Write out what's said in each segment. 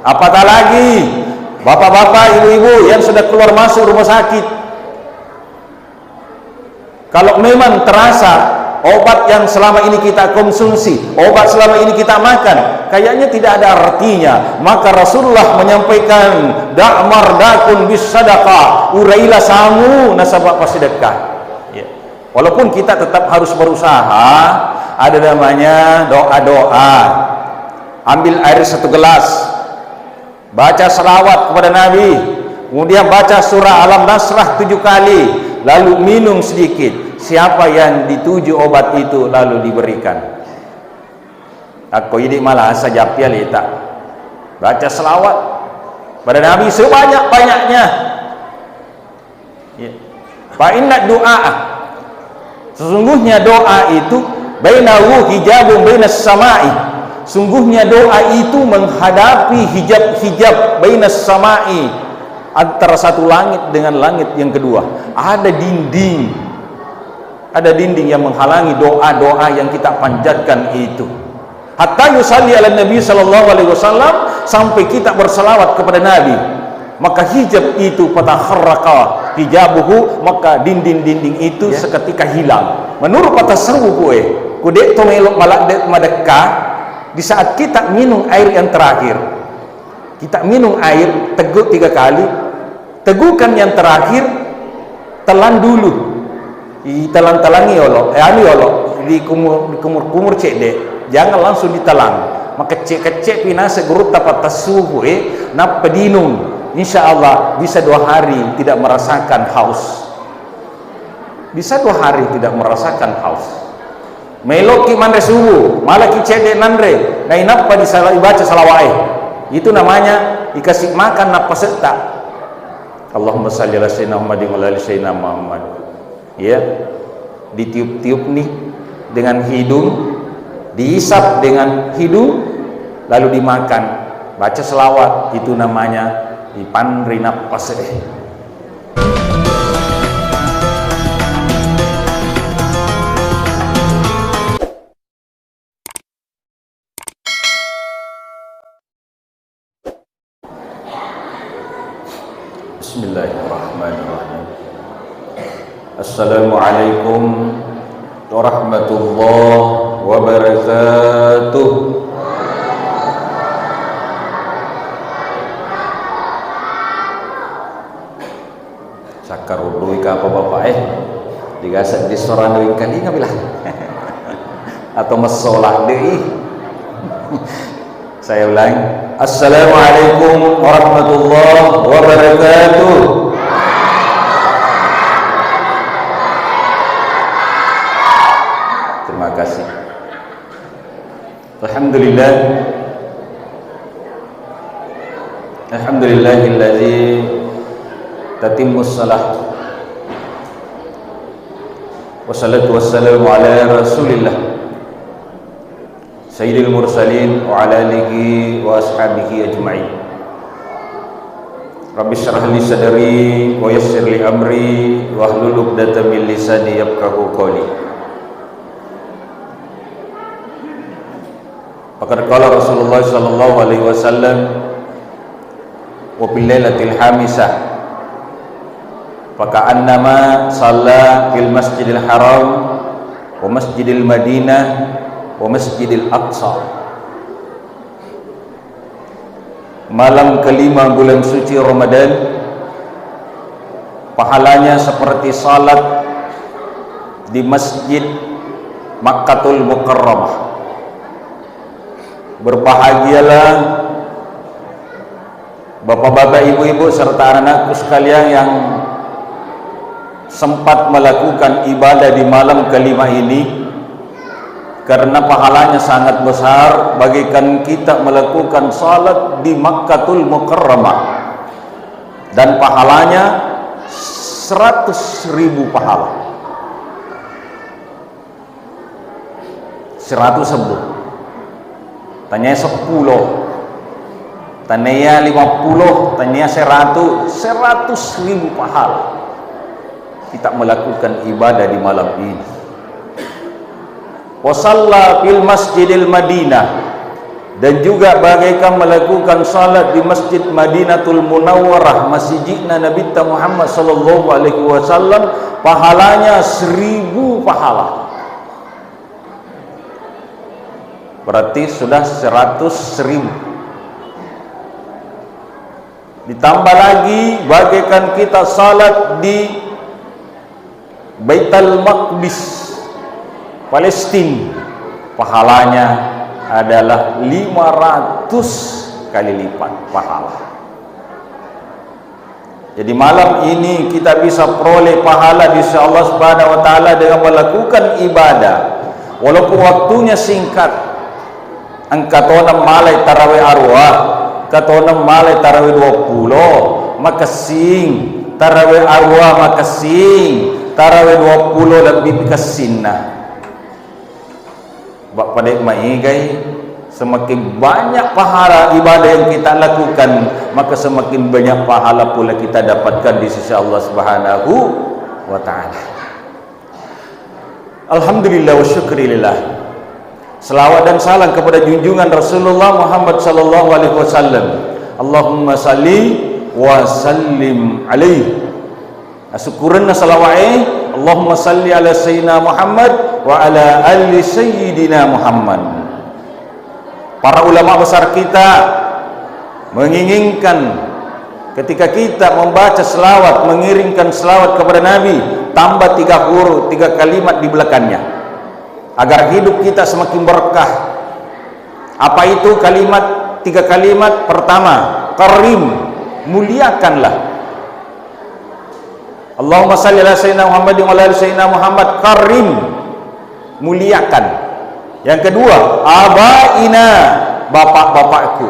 Apatah lagi bapak-bapak, ibu-ibu yang sudah keluar masuk rumah sakit. Kalau memang terasa obat yang selama ini kita konsumsi, obat selama ini kita makan, kayaknya tidak ada artinya, maka Rasulullah menyampaikan da'mar dakun bis sadaqah, urailah samu nasabah sedekah. Ya. Walaupun kita tetap harus berusaha, ada namanya doa-doa. Ambil air 1 gelas, baca selawat kepada Nabi, kemudian baca surah Alam Nasrah 7 kali, lalu minum sedikit. Siapa yang dituju obat itu lalu diberikan. Aku ini malah saja pilih tak baca selawat pada Nabi sebanyak-banyaknya. Ya. Fa inna doa, sesungguhnya doa itu bainahu hijabun bainas samai. Sungguhnya doa itu menghadapi hijab-hijab bainas samai, antara satu langit dengan langit yang kedua. Ada dinding yang menghalangi doa-doa yang kita panjatkan itu. Hatta yusalli ala Nabi sallallahu alaihi wasallam, sampai kita berselawat kepada Nabi, maka hijab itu patakharraqa hijabuhu, maka dinding-dinding itu seketika hilang. Menurut tasawuf kudek to melok malak dek madekah. Di saat kita minum air yang terakhir, kita minum air teguk 3 kali, tegukan yang terakhir telan dulu, ditelan-telangi di kumur cek dek, jangan langsung ditelan. Maka cek pinase gurut tapat tasuhu na pedinum, insyaallah bisa 2 hari tidak merasakan haus, bisa 2 hari tidak merasakan haus. Meloki mandre subuh malah ki cede nandre nai napa disalah baca salawai, itu namanya dikasih makan napa serta. Allahumma shalli ala sayyidina Muhammadin wa ala sayyidina Muhammad. Ya, ditiup-tiup nih dengan hidung, dihisap dengan hidung, lalu dimakan, baca selawat, itu namanya dipandri nafas. Bismillahirrahmanirrahim. Assalamualaikum warahmatullahi wabarakatuh. Cakar udui ka apa bapak digasak di soran deui kali ngabilah atau masolah deui. Saya ulang, assalamualaikum warahmatullahi wabarakatuh. Terima kasih. Alhamdulillah, alhamdulillahilladzi tatimmus salah wassalatu wassalamu ala rasulillah sayyidil mursalin wa ala alihi wa ashabihi ajma'in. Rabbi syrah li sadri wa yassir li amri wa hlul 'uqdatam min lisani yafqahu qawli. Faqad qala Rasulullah sallallahu alaihi wasallam wa bil lailatil hamisah faka'annama shalla fil masjidil haram wa masjidil madinah wa masjidil aqsa. Malam kelima bulan suci Ramadan, pahalanya seperti salat di masjid Makkatul Mukarramah. Berbahagialah bapak-bapak, ibu-ibu serta anak-anakku sekalian yang sempat melakukan ibadah di malam kelima ini, karena pahalanya sangat besar bagikan kita melakukan salat di Makkatul Mukarramah, dan pahalanya 100.000 pahala. 100 tanya 10, tanya 50, tanya 100.000 pahala kita melakukan ibadah di malam ini. Wa shalla fil masjidil Madinah, dan juga bagaikan melakukan salat di Masjid Madinatul Munawwarah, masjidnya Nabi Muhammad sallallahu alaihi wasallam, pahalanya 1000 pahala. Berarti sudah 100.000. Ditambah lagi bagaikan kita salat di Baitul Maqdis Palestina, pahalanya adalah 500 kali lipat pahala. Jadi malam ini kita bisa peroleh pahala di sisi Allah Subhanahu wa taala dengan melakukan ibadah walaupun waktunya singkat. Angkatona malai tarawih arwah, katona malai tarawih 20, makasing tarawih arwah, makasing tarawih 20 lebih kesinah. Bak pada maigai, semakin banyak pahala ibadah yang kita lakukan, maka semakin banyak pahala pula kita dapatkan di sisi Allah Subhanahu wa taala. Alhamdulillah wa syukrilillah. Selawat dan salam kepada junjungan Rasulullah Muhammad sallallahu alaihi wasallam. Allahumma salli wa sallim alaihi. Syukurna salawai, Allahumma salli ala sayyidina Muhammad wa ala ali sayyidina Muhammad. Para ulama besar kita menginginkan ketika kita membaca selawat, mengirimkan selawat kepada Nabi, tambah 3 huruf, 3 kalimat di belakangnya, agar hidup kita semakin berkah. Apa itu kalimat? 3 kalimat. Pertama, karim, muliakanlah. Allahumma salli ala sayyidina Muhammad wa ala sayyidina Muhammad, karim, muliakan. Yang kedua, abaina, bapak-bapakku.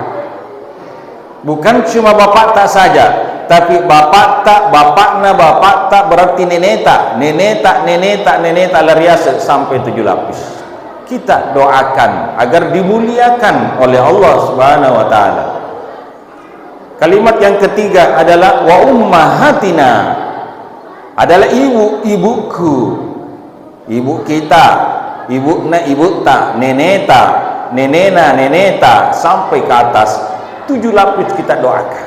Bukan cuma bapak tak saja, tapi bapak tak, bapakna, bapak tak berarti nenek tak, nenek tak, nenek tak, nenek tak, lariasa sampai 7 lapis. Kita doakan agar dimuliakan oleh Allah Subhanahu wa taala. Kalimat yang ketiga adalah wa ummahatina, adalah ibu-ibuku, ibu kita, ibu na, ibu tak, nenek tak, nenena, nenek tak, sampai ke atas 7 lapis kita doakan.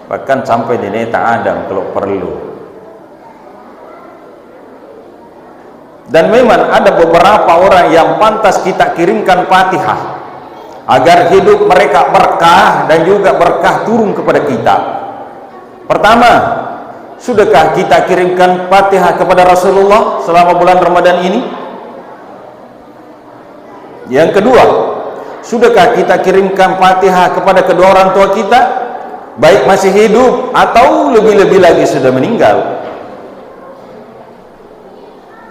Bahkan sampai nenek tak Adam kalau perlu. Dan memang ada beberapa orang yang pantas kita kirimkan Fatihah agar hidup mereka berkah dan juga berkah turun kepada kita. Pertama, sudahkah kita kirimkan Fatihah kepada Rasulullah selama bulan Ramadan ini? Yang kedua, sudahkah kita kirimkan Fatihah kepada kedua orang tua kita, baik masih hidup atau lebih-lebih lagi sudah meninggal?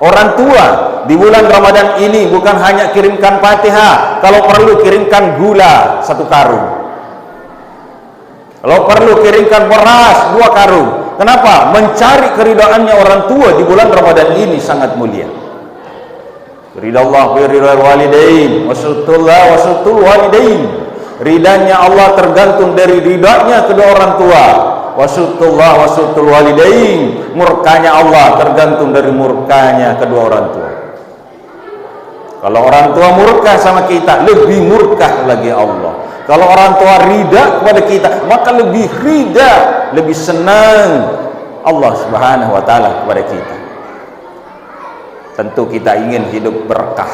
Orang tua di bulan Ramadan ini bukan hanya kirimkan Fatihah, kalau perlu kirimkan gula 1 karung, kalau perlu kirimkan beras 2 karung. Kenapa? Mencari keridaannya orang tua di bulan Ramadan ini sangat mulia. Ridallah bi ridal walidain, wasyukurullah wasyukurul walidain. Ridanya Allah tergantung dari ridanya kedua orang tua. Wasyukurullah wasyukurul walidain. Murkanya Allah tergantung dari murkanya kedua orang tua. Kalau orang tua murka sama kita, lebih murka lagi Allah. Kalau orang tua rida kepada kita, maka lebih rida, lebih senang Allah Subhanahu wa taala kepada kita. Tentu kita ingin hidup berkah.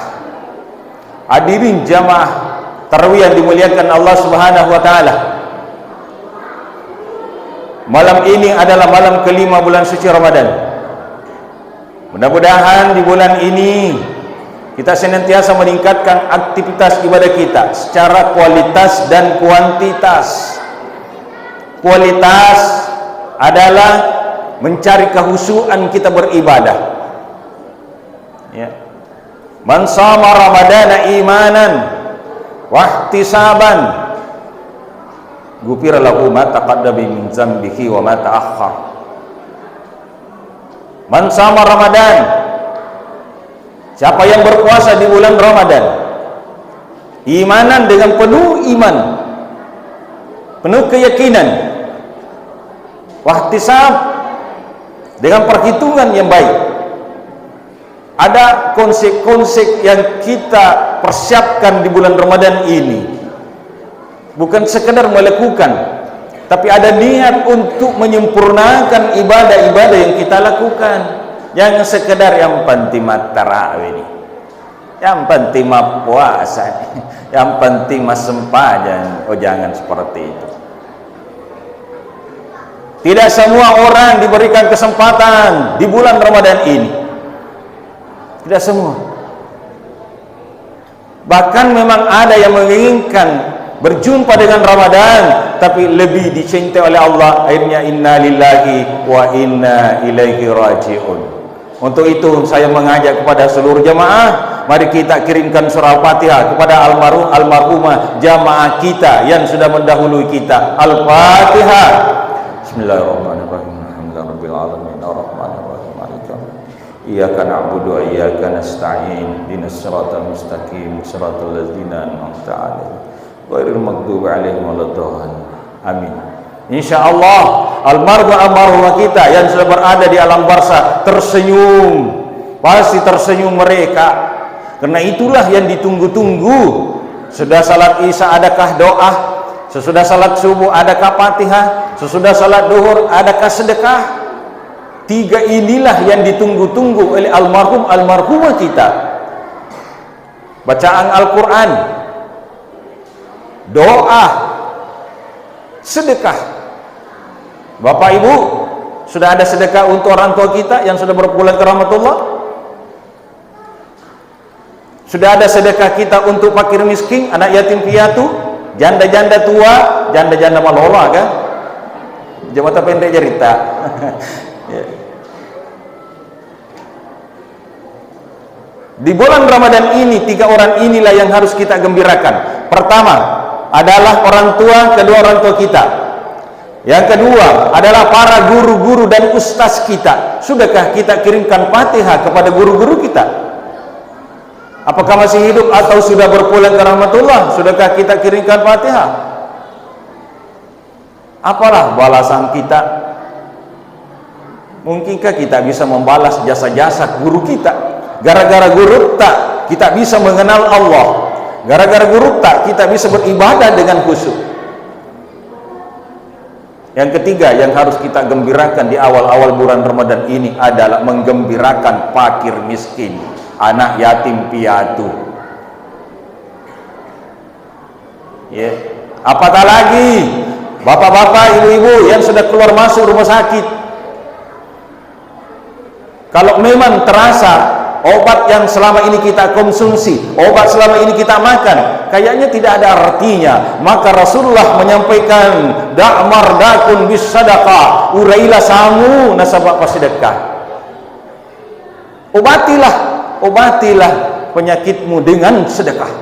Hadirin jamaah tarawih yang dimuliakan Allah Subhanahu wa taala. Malam ini adalah malam kelima bulan suci Ramadan. Mudah-mudahan di bulan ini kita senantiasa meningkatkan aktivitas ibadah kita secara kualitas dan kuantitas. Kualitas adalah mencari kehusuan kita beribadah. Ya. Man shama ramadana imanan wa ihtisaban ghufira lahu ma taqaddama min dzambihi wa ma ta'akhkhar. Man shama Ramadan, siapa yang berpuasa di bulan Ramadan imanan, dengan penuh iman, penuh keyakinan, wahtisab, dengan perhitungan yang baik, ada konsep-konsep yang kita persiapkan di bulan Ramadan ini bukan sekedar melakukan, tapi ada niat untuk menyempurnakan ibadah-ibadah yang kita lakukan. Jangan sekedar yang penting tarawih ini, yang penting puasa, yang penting sempadan. Oh, jangan seperti itu. Tidak semua orang diberikan kesempatan di bulan Ramadan ini. Tidak semua. Bahkan memang ada yang menginginkan berjumpa dengan Ramadan, tapi lebih dicintai oleh Allah. Akhirnya inna lillahi wa inna ilaihi raji'un. Untuk itu saya mengajak kepada seluruh jamaah, mari kita kirimkan surah Al-Fatihah kepada almarhumah jamaah kita yang sudah mendahului kita. Al-Fatihah. Bismillahirrahmanirrahim. Alhamdulillahirabbil alamin arrahmanir rahim maliki yaumiddin. Iyyaka na'budu wa iyyaka nasta'in. Ihdinas siratal mustaqim, siratal ladzina an'amta 'alaihim ghairil maghdubi 'alaihim waladdallin. Amin. Insyaallah almarhumah kita yang sudah berada di alam barzah tersenyum, pasti tersenyum mereka, karena itulah yang ditunggu-tunggu. Sudah salat Isya adakah doa? Sesudah salat subuh adakah Fatihah? Sesudah salat duhur adakah sedekah? Tiga inilah yang ditunggu-tunggu oleh almarhumah kita. Bacaan Al-Quran, doa, sedekah. Bapak Ibu, sudah ada sedekah untuk orang tua kita yang sudah berpulang ke rahmatullah? Sudah ada sedekah kita untuk fakir miskin, anak yatim piatu, janda-janda tua, janda-janda malola kan? Jabatan pendek cerita. Di bulan Ramadan ini, tiga orang inilah yang harus kita gembirakan. Pertama adalah orang tua, kedua orang tua kita. Yang kedua adalah para guru-guru dan ustaz kita. Sudahkah kita kirimkan Fatihah kepada guru-guru kita? Apakah masih hidup atau sudah berpulang ke rahmatullah? Sudahkah kita kirimkan Fatihah? Apalah balasan kita? Mungkinkah kita bisa membalas jasa-jasa guru kita? Gara-gara guru tak kita bisa mengenal Allah. Gara-gara guru tak kita bisa beribadah dengan khusyuk. Yang ketiga yang harus kita gembirakan di awal-awal bulan Ramadan ini adalah menggembirakan fakir miskin, anak yatim piatu. Ya, apatah lagi bapak-bapak, ibu-ibu yang sudah keluar masuk rumah sakit. Kalau memang terasa obat yang selama ini kita konsumsi, obat selama ini kita makan, kayaknya tidak ada artinya, maka Rasulullah menyampaikan da'mar dakun bis sadaqah, urailah samu nasabah sedekah. Obatilah penyakitmu dengan sedekah.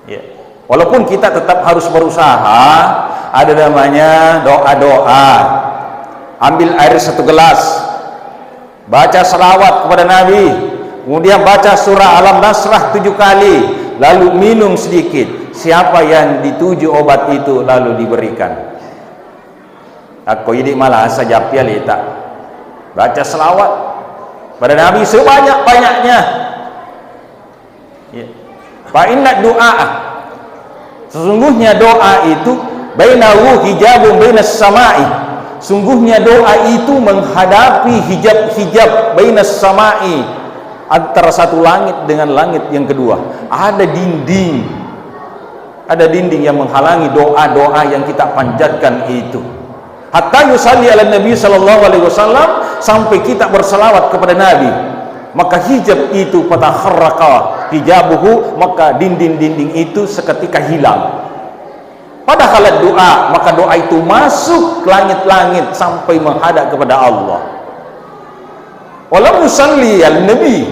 Ya. Walaupun kita tetap harus berusaha, ada namanya doa-doa. Ambil air 1 gelas, baca selawat kepada Nabi, kemudian baca surah Al-Nasrah 7 kali, lalu minum sedikit. Siapa yang dituju obat itu lalu diberikan. Aku ini malah saja pialita baca selawat pada Nabi sebanyak-banyaknya. Fa inna doa, sesungguhnya doa itu bainahu hijabun bainas sama'i. Sungguhnya doa itu menghadapi hijab-hijab bainas sama'i, antara satu langit dengan langit yang kedua. Ada dinding yang menghalangi doa-doa yang kita panjatkan itu. Hatta yusalli ala Nabi sallallahu alaihi wasallam, sampai kita berselawat kepada Nabi, maka hijab itu fatakharraqa hijabuhu, maka dinding-dinding itu seketika hilang. Padahal doa, maka doa itu masuk ke langit-langit sampai menghadap kepada Allah. Walau yusalli al Nabi,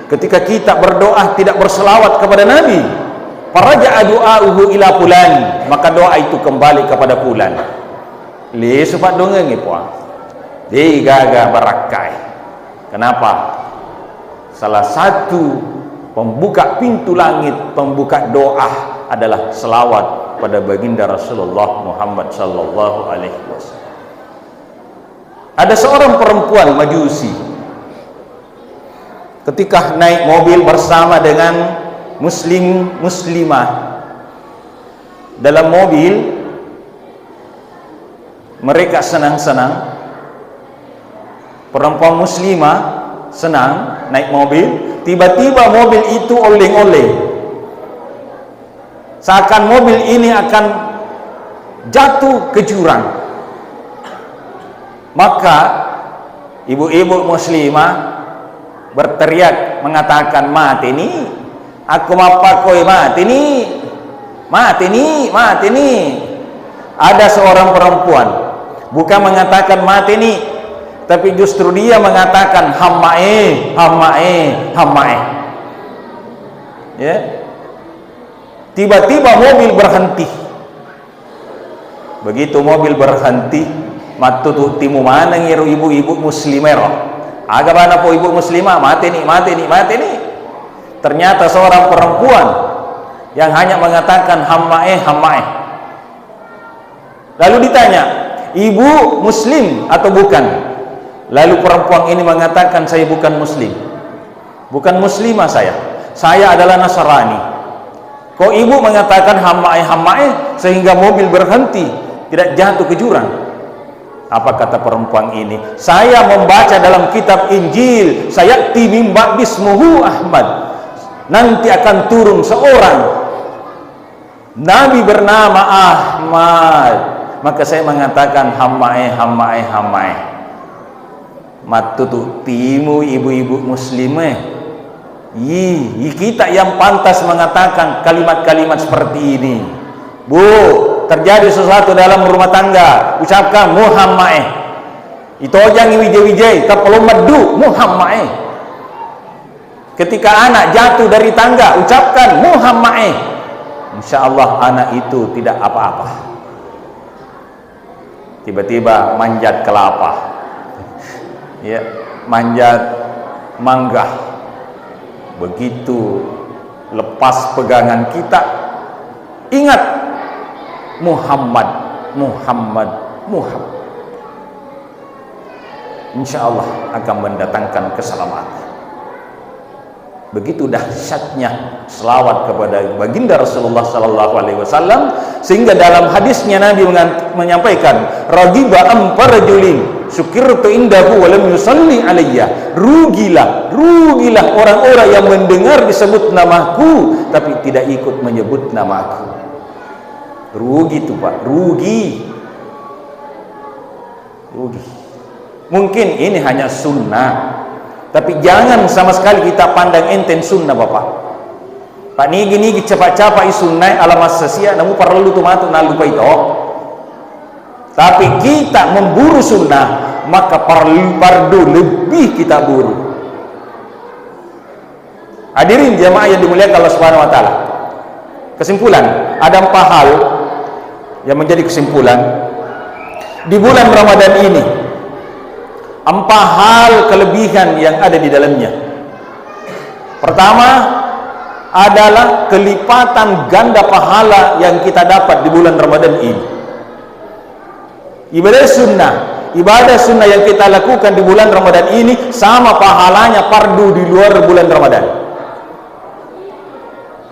ketika kita berdoa tidak berselawat kepada Nabi, faraja'a du'auhu ila fulan, maka doa itu kembali kepada fulan. Li supat dongeng ipuang. Di gaga barakai. Kenapa? Salah satu pembuka pintu langit, pembuka doa adalah selawat pada baginda Rasulullah Muhammad sallallahu alaihi wasallam. Ada seorang perempuan Majusi ketika naik mobil bersama dengan muslimah dalam mobil, mereka senang-senang, perempuan muslimah senang naik mobil, tiba-tiba mobil itu oleng-oleng, seakan mobil ini akan jatuh ke jurang. Maka ibu-ibu muslimah berteriak mengatakan, mati ni, aku mapa koi mati ni, mati ni, mati ni. Ada seorang perempuan bukan mengatakan mati ni, tapi justru dia mengatakan hammae, hammae, hammae. Ya. Tiba-tiba mobil berhenti. Begitu mobil berhenti, matutu timu mana ngiru ibu-ibu muslimero. Agak mana po ibu muslimah, mati ni, mati ni, mati ni. Ternyata seorang perempuan yang hanya mengatakan hammae, hammae. Lalu ditanya, ibu muslim atau bukan? Lalu perempuan ini mengatakan, saya bukan muslim, bukan muslimah, saya adalah Nasrani. Kok ibu mengatakan hammae, hammae sehingga mobil berhenti, tidak jatuh ke jurang? Apa kata perempuan ini? Saya membaca dalam kitab Injil, sayati min ba'dismuhu Ahmad, nanti akan turun seorang nabi bernama Ahmad. Maka saya mengatakan hammae, hammae, hammae. Matutu timu ibu-ibu muslimah, kita yang pantas mengatakan kalimat-kalimat seperti ini. Bu, terjadi sesuatu dalam rumah tangga, ucapkan muhammae. Itu jangan wijay-wijay, kalau madu muhammae. Ketika anak jatuh dari tangga, ucapkan muhammae. Insya Allah anak itu tidak apa-apa. Tiba-tiba manjat kelapa, ya, manjat mangga. Begitu lepas pegangan kita, ingat Muhammad, Muhammad, Muhammad. Insya Allah akan mendatangkan keselamatan. Begitu dahsyatnya selawat kepada baginda Rasulullah Sallallahu Alaihi Wasallam, sehingga dalam hadisnya Nabi menyampaikan, ragiba amparajulin syukirtu indahu walam yusalli alayya. Rugilah orang-orang yang mendengar disebut namaku tapi tidak ikut menyebut namaku. Rugi itu Pak, rugi. Mungkin ini hanya sunnah, tapi jangan sama sekali kita pandang enten sunnah Bapak. Pak nigi cepat-cepat sunnah alamat sesia, namun perlu tu matu nak lupa itu. Tapi kita memburu sunnah, maka fardu lebih kita buru. Hadirin jamaah yang dimuliakan Allah Subhanahu Wa Taala. Kesimpulan, ada 4 hal yang menjadi kesimpulan di bulan Ramadan ini. 4 hal kelebihan yang ada di dalamnya. Pertama adalah kelipatan ganda pahala yang kita dapat di bulan Ramadan ini. Ibadah sunnah yang kita lakukan di bulan Ramadan ini sama pahalanya fardu di luar bulan Ramadan.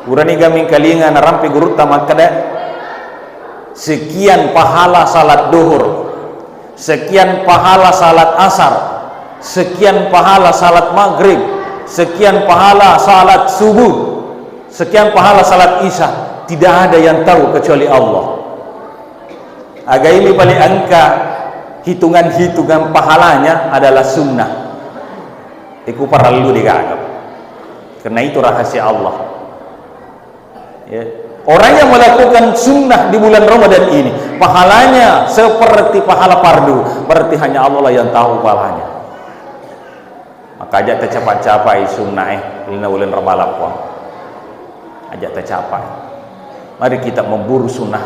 Urani kami kalinga narampi guru tamakada sekian pahala salat duhur, sekian pahala salat asar, sekian pahala salat maghrib, sekian pahala salat subuh, sekian pahala salat isya. Tidak ada yang tahu kecuali Allah. Agak ini paling angka hitungan-hitungan pahalanya adalah sunnah. Iku perlu dianggap, karena itu rahasia Allah. Ya. Orang yang melakukan sunnah di bulan Ramadan ini pahalanya seperti pahala fardu, berarti hanya Allah lah yang tahu pahalanya. Maka ajak tercapai sunnah lina bulan Ramadan pun ajak tercapai. Mari kita memburu sunnah.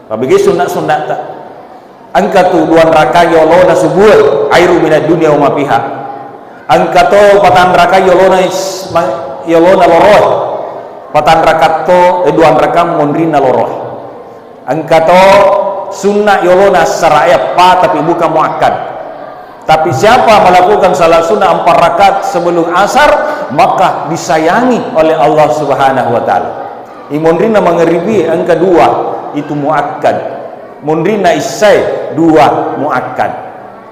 Bagi sunnah tak angkatu 2 rakaat yolona subuh airu minad dunya wa ma fiha. Angkatu 4 rakaat yolona loroh. 4 rakaat to 2 rakaat mondrina loroh. Angkatu sunnah yolona saraya pa tapi bukan muakkad. Tapi siapa melakukan salat sunnah 4 rakaat sebelum asar, maka disayangi oleh Allah Subhanahu wa taala. Imundrina mengeribi angka 2 itu muakkad. Mundrina isai 2 muakkad.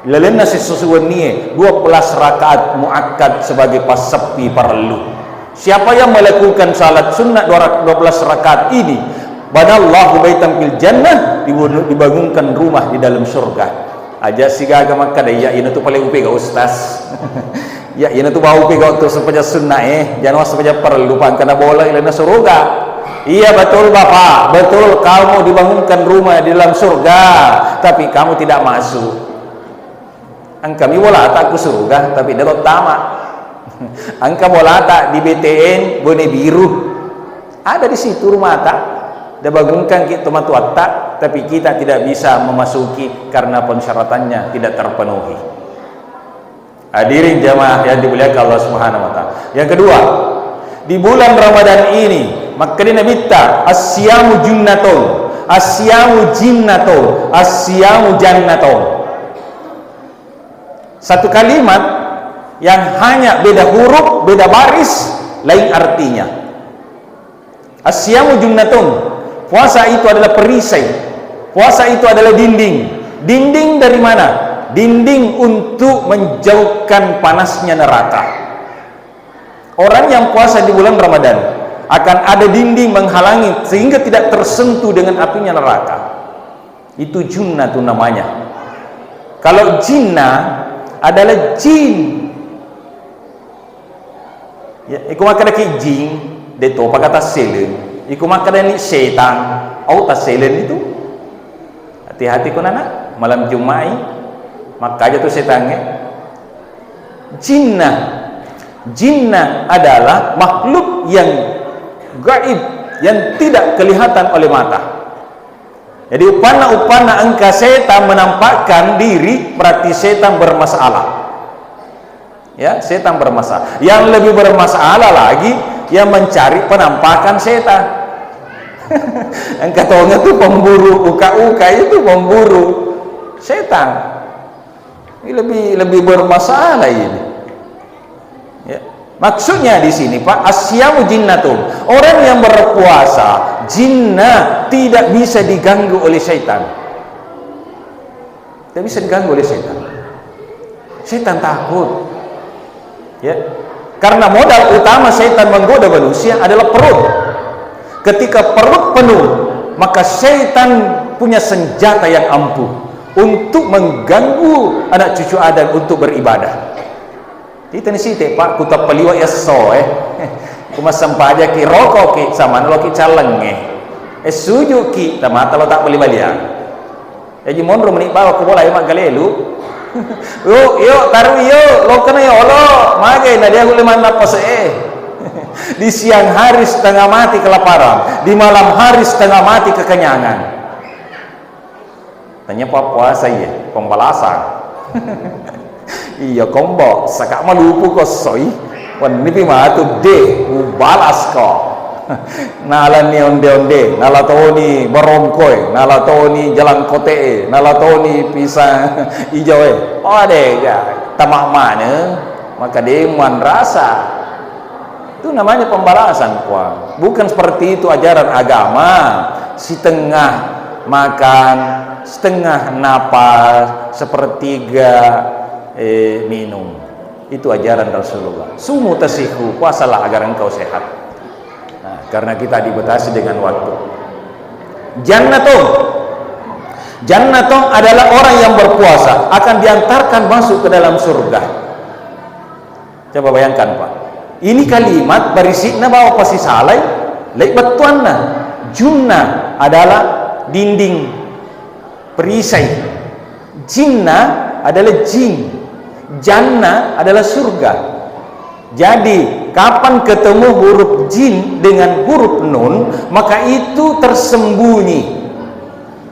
Lalena sesusuanie 12 rakaat muakkad sebagai pas sepi perlu. Siapa yang melakukan salat sunnah 12 rakaat ini, banallahu baitan fil jannah, dibangunkan rumah di dalam surga. Aja si gaga maka ya ini tuh paling upi ga ustaz. Ya ini tuh bau upi ga untuk sepaja sunnah jangan sepaja perlu karena bola ilana surga. Iya betul Bapak, betul kamu dibangunkan rumah di dalam surga, tapi kamu tidak masuk. Kami bola tak ke surga, tapi dapat tamat. Angka bola tak di BTN Bone Biru, ada di situ rumah tak. Dibangunkan kita matuatta, tapi kita tidak bisa memasuki karena persyaratannya tidak terpenuhi. Hadirin jamaah yang dimuliakan Allah Subhanahu wa taala. Yang kedua, di bulan Ramadan ini maka dinamita asyamu junnatun, asyamu jinnatun, asyamu jannatun. Satu kalimat yang hanya beda huruf, beda baris, lain artinya. Asyamu junnatun, puasa itu adalah perisai, puasa itu adalah dinding. Dinding dari mana? Dinding untuk menjauhkan panasnya neraka. Orang yang puasa di bulan Ramadan akan ada dinding menghalangi sehingga tidak tersentuh dengan apinya neraka. Itu junnah itu namanya. Kalau jinnah adalah jin. Ya, iku makana ki jin, deto pakata selen. Iku makana ni setan, au ta selen itu. Hati-hati kun anak, malam Jumat maka aja tuh setannya. Jinnah adalah makhluk yang gaib, yang tidak kelihatan oleh mata. Jadi upana angka setan menampakkan diri, berarti setan bermasalah. Ya, setan bermasalah. Yang lebih bermasalah lagi yang mencari penampakan setan. Angka tonga itu pemburu, uka-uka itu pemburu setan. Ini lebih bermasalah ini. Ya. Maksudnya di sini Pak, asyamu jinnatun. Orang yang berpuasa, jinnah tidak bisa diganggu oleh syaitan. Tidak bisa diganggu oleh syaitan. Syaitan takut. Ya. Karena modal utama syaitan menggoda manusia adalah perut. Ketika perut penuh, maka syaitan punya senjata yang ampuh untuk mengganggu anak cucu Adam untuk beribadah. Kita ni sih Pak, kuta paliwa eso kuma sampaja ki rokok ki sama lo ki caleng suju ki tamata lo tak beli balian. Jadi monro meni bawa ko bola mak galelu. Yuk taruh yuk lo kena ya Allah magai na dia boleh mana pas di siang hari setengah mati kelaparan, di malam hari setengah mati kekenyangan. Tanya apa puasa ya pembalasan. Iya kombo sakak malupu kosoi wan nipi matu de balas ko. Nala ni onde nala toni barongkoy nala toni jalan kote nala toni pisang ijoy odega tamak mana maka demuan rasa. Itu namanya pembalasan Puan. Bukan seperti itu ajaran agama, setengah makan, setengah napas, sepertiga minum. Itu ajaran Rasulullah. Sumu tasihu, puasalah agar engkau sehat. Nah, karena kita dibatasi dengan waktu. Jannatun adalah orang yang berpuasa akan diantarkan masuk ke dalam surga. Coba bayangkan Pak. Ini kalimat barisikna bawa pasti salai laik batuanna. Junnah adalah dinding perisai, jinnah adalah jin, jannah adalah surga. Jadi kapan ketemu huruf jin dengan huruf nun, maka itu tersembunyi,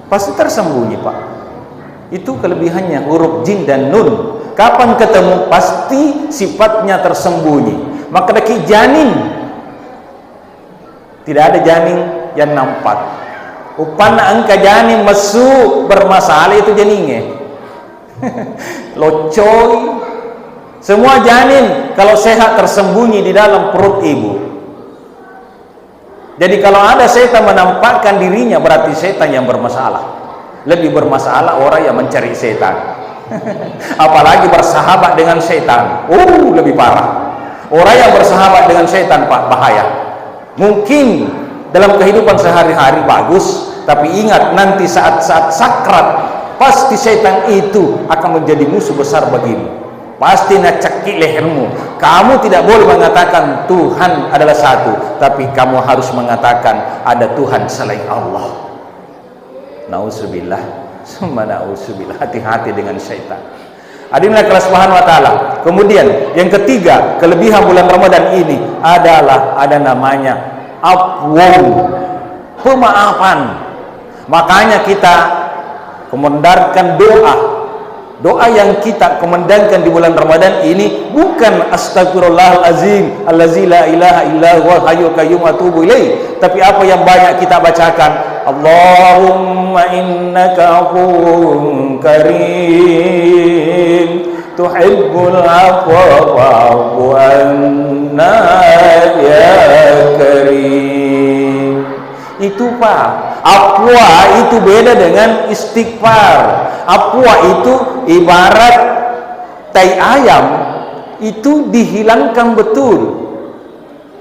pasti tersembunyi Pak. Itu kelebihannya huruf jin dan nun. Kapan ketemu pasti sifatnya tersembunyi. Maka daki janin, tidak ada janin yang nampak. Upana angka janin masuk bermasalah itu janinnya. Locoy. Semua janin kalau sehat tersembunyi di dalam perut ibu. Jadi kalau ada setan menampakkan dirinya, berarti setan yang bermasalah. Lebih bermasalah orang yang mencari setan. Apalagi bersahabat dengan setan. Lebih parah. Orang yang bersahabat dengan setan, Pak, bahaya. Mungkin dalam kehidupan sehari-hari bagus, tapi ingat nanti saat-saat sakrat, pasti setan itu akan menjadi musuh besar bagimu. Pasti nak cekik lehermu. Kamu tidak boleh mengatakan Tuhan adalah satu, tapi kamu harus mengatakan ada Tuhan selain Allah. Nauzubillah, summa nauzubillah. Hati-hati dengan syaitan. Adinillah kelas Subhanahu wa ta'ala. Kemudian yang ketiga, kelebihan bulan Ramadan ini adalah ada namanya afwan, pemaafan. Makanya kita komandarkan doa yang kita komandangkan di bulan Ramadan ini bukan astagfirullahalazim allazi la ilaha illa huwal hayyul qayyum wa atubu ilaih, tapi apa yang banyak kita bacakan, Allahumma innaka afuwwun karim tuhibbul afwa fa'fu anna ya karim. Itu Pak, afwa itu beda dengan istighfar. Afwa itu ibarat tai ayam itu dihilangkan betul,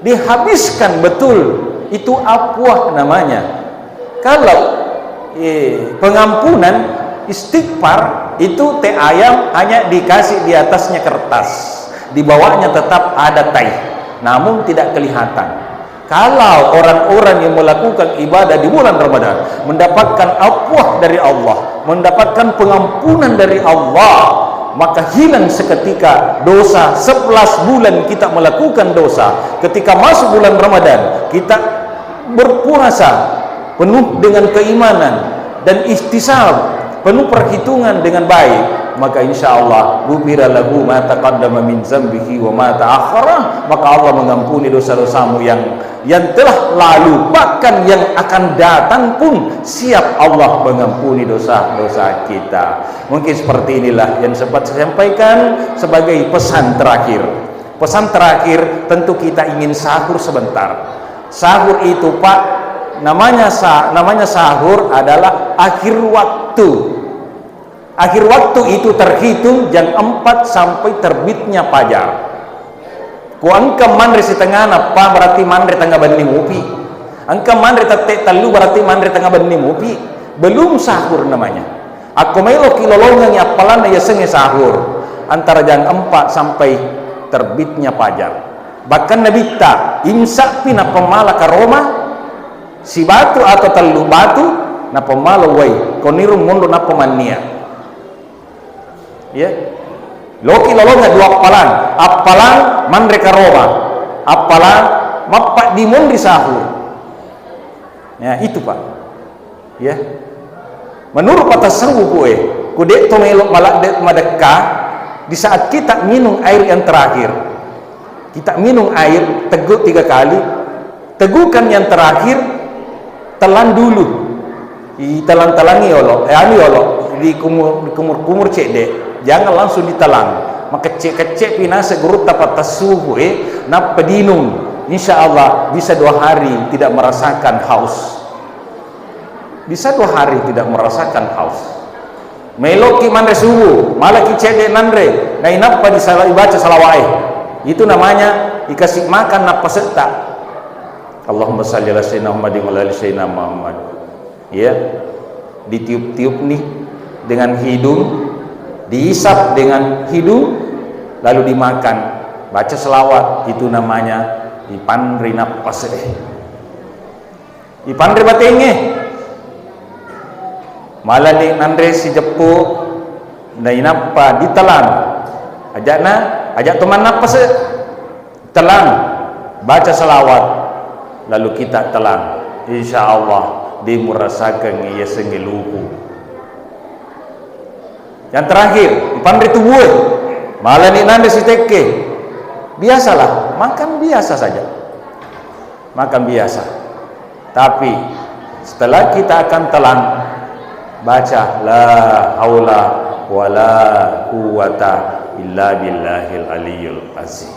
dihabiskan betul, itu afwa namanya. Kalau pengampunan istighfar itu teh ayam hanya dikasih di atasnya kertas, di bawahnya tetap ada tai, namun tidak kelihatan. Kalau orang-orang yang melakukan ibadah di bulan Ramadan mendapatkan afwah dari Allah, mendapatkan pengampunan dari Allah, maka hilang seketika dosa. 11 bulan kita melakukan dosa, ketika masuk bulan Ramadan kita berpuasa penuh dengan keimanan dan ihtisab, penuh perhitungan dengan baik, maka insya Allah ghufira lahu ma taqaddama min dzambihi wa ma ta'akhkhara, maka Allah mengampuni dosa-dosamu yang telah lalu, bahkan yang akan datang pun siap Allah mengampuni dosa-dosa kita. Mungkin seperti inilah yang sempat saya sampaikan sebagai pesan terakhir. Pesan terakhir, tentu kita ingin sahur sebentar. Sahur itu Pak, namanya sahur adalah akhir waktu. Akhir waktu itu terhitung jam 4 sampai terbitnya fajar. Ku angka manre setengah apa berarti manre tengah bani ngopi. Angka manre tetek telu berarti manre tengah bani ngopi. Belum sahur namanya. Aku melo kilolongan ya apalan ya senge sahur antara jam 4 sampai terbitnya fajar. Bahkan Nabi ta imsak pina pemala ka Roma si batu atau telu batu na pemala wai koniru mundo na pemania. Ya, loki lolonga dua apalan mandreka Roma, apalan mapak di mundi sahur. Ya itu Pak. Ya, menurut kata seru gue, kude to melok malak madeka di saat kita minum air yang terakhir, kita minum air teguk 3 kali, tegukan yang terakhir telan dulu, ditelan-telangi olo, di kumur cek dek. Jangan langsung ditelan, maka cek pina segurut dapat tasuhu na pedinum, insya Allah bisa 2 hari tidak merasakan haus, bisa 2 hari tidak merasakan haus. Meloki manre subuh malah kicede nandre na inapa dibaca salawai, itu namanya dikasih makan napa serta. Allahumma shalli ala sayyidina Muhammadin wa ala ali sayyidina Muhammad. Ya, ditiup-tiup nih dengan hidung, dihisap dengan hidung, lalu dimakan, baca selawat, itu namanya ipandri napas ipandri batenge malah di nandre si jepu na inapa ditelan ajak teman napas telan, baca selawat, lalu kita telan, insya Allah dimurasakan ia sengeluhu. Yang terakhir, ipandri tubuh malah ni nande si teke, biasalah makan biasa saja, makan biasa. Tapi setelah kita akan telan, baca la haula wala quwata illa billahil aliyul azim.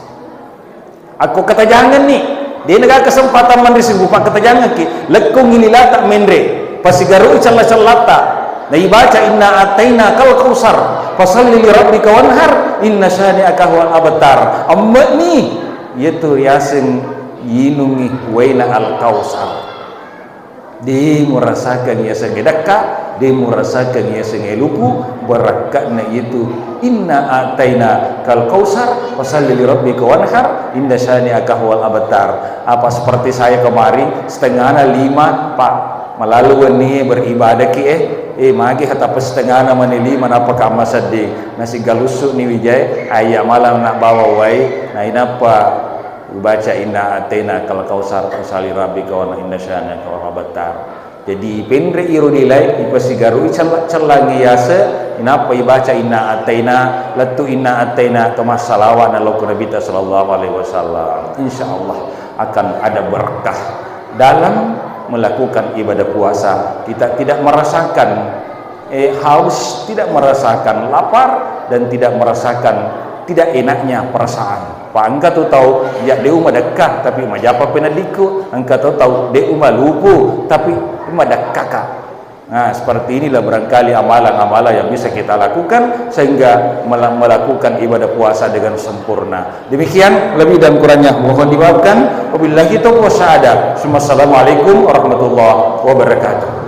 Aku kata jangan nih dia negara kesempatan mandiri bukan kata jangan ki lekung ililata mendre pasigaru calla-callata na ibaca inna ataina kal kausar fasalli li rabbika wanhar inna syani'aka huwal abtar. Amma ni yaitu yasin yinungi waina al kausar. Dia merasakan ia sengedaka, dia merasakan ia sengelupu, berakatna itu inna ataina kal kausar fasalli li rabbika wanhar inna syani'aka huwal abtar. Apa seperti saya kemari setengah 5 Pak melalui ni beribadah ki magi kata pas setengah nama ni 5 apa kama sedih nasi galusuk ni Wijay ayat malam nak bawa wai nah inapa baca inna atena kal kausar fasali rabbika wa inna syani'aka huwal abtar. Jadi pendre iru nilai ipasigaru celangi yasa inapa ibaca inna atena latu inna atena kama salawat ala nabi sallallahu alaihi wasallam insyaallah akan ada berkah dalam melakukan ibadah puasa. Kita tidak merasakan haus, tidak merasakan lapar dan tidak merasakan tidak enaknya perasaan. Pak angka tu tahu ya dia umah dekat tapi majapa penadiku, angka tu tahu dia umah lupu tapi umah dekat. Nah, seperti inilah barangkali amalan-amalan yang bisa kita lakukan sehingga melakukan ibadah puasa dengan sempurna. Demikian lebih dan kurangnya mohon dimaafkan. Wabillahi taufiq wa sa'ada. Assalamualaikum warahmatullahi wabarakatuh.